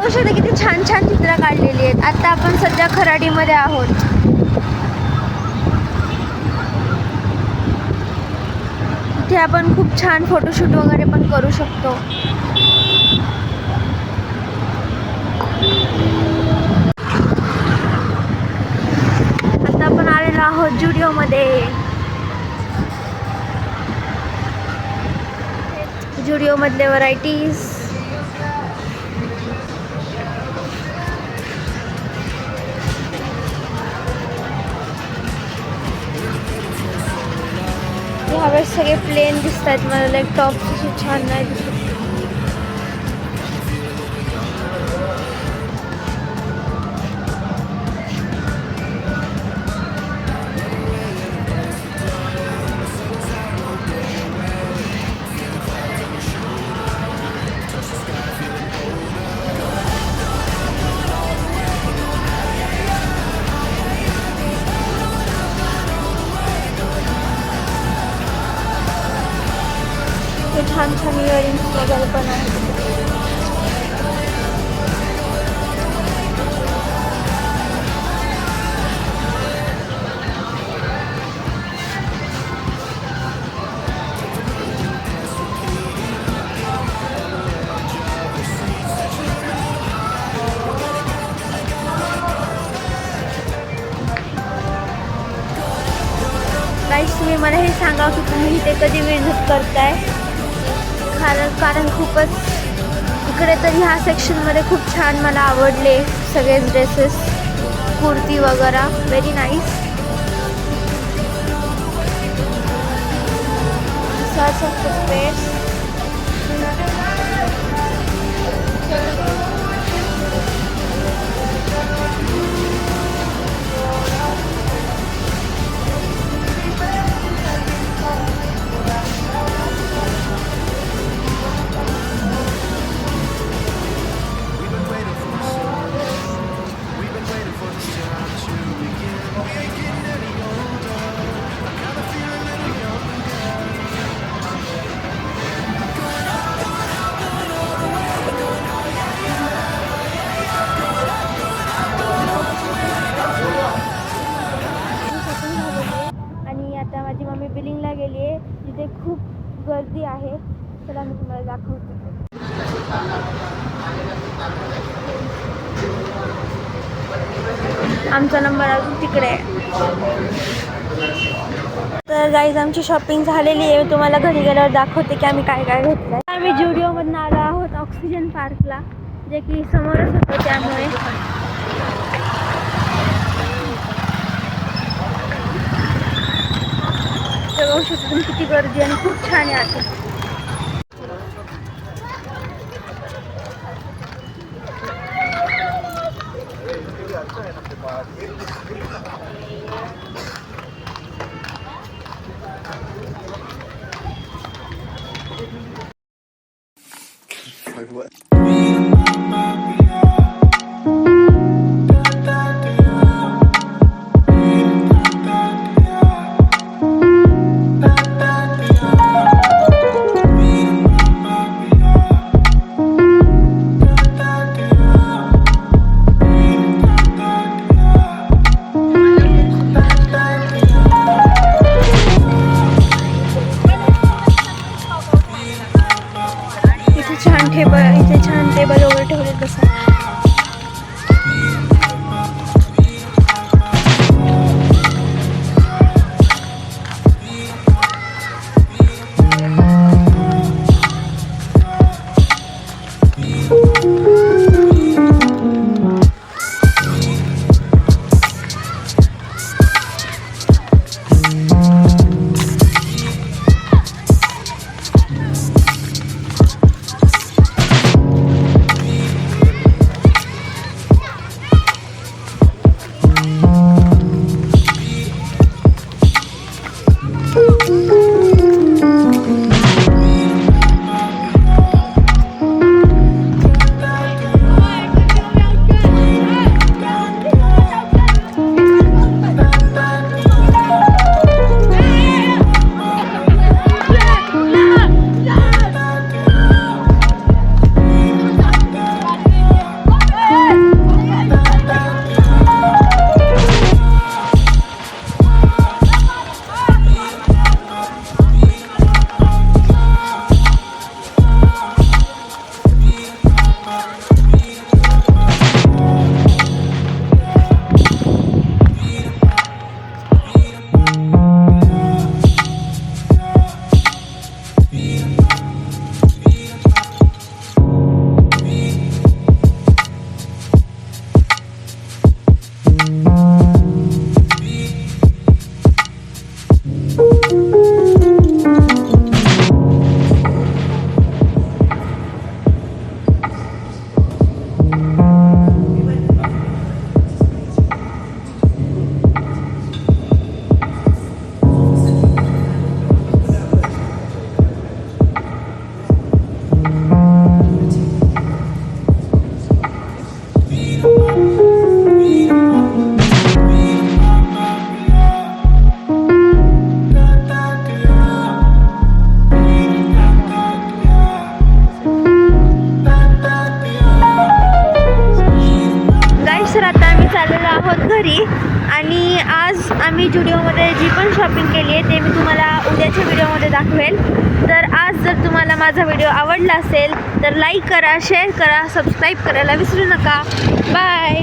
बघू शकता किती छान छान चित्र काढलेली आहेत. आता आपण सध्या खराडीमध्ये आहोत. इथे आपण खूप छान फोटोशूट वगैरे पण करू शकतो. आता आपण आलेलो आहोत जुडिओमध्ये. जुडिओ मधले व्हरायटीज. ह्यावेळेस सगळे प्लेन दिसत आहेत मला. लाईक टॉप असे छान नाही दिसत. छान छान इयरिंग्स वगैरे पण आहेत. गाईस, तुम्ही मला हे सांगा की तुम्ही इथे कधी विजिट करताय. कारण खूपच इकडे तर ह्या सेक्शनमध्ये खूप छान मला आवडले सगळे ड्रेसेस, कुर्ती वगैरे. Very nice. Search of footwears. माझी मम्मी बिलिंगला गेली आहे, जिथे खूप गर्दी आहे. चला मी तुम्हाला दाखवते. आमचा नंबर अजून तिकडे आहे. तर गाईज, आमची शॉपिंग झालेली आहे. मी तुम्हाला घरी गेल्यावर दाखवते की आम्ही काय काय घेतलं. आम्ही जुडिओमधून आलो आहोत ऑक्सिजन पार्कला, जे की समोरच होतं. त्यामुळे बघू शकतो तुम्ही किती गर्दी आणि खूप छान आहे. आता इथे छान टेबल वगैरे ठेवलेत बसा. आम्ही जुडिओमध्ये जी पण शॉपिंग केली आहे ते मी तुम्हाला उद्याच्या व्हिडिओमध्ये दाखवेल. तर आज जर तुम्हाला माझा व्हिडिओ आवडला असेल तर लाईक करा, शेअर करा, सबस्क्राईब करायला विसरू नका. बाय.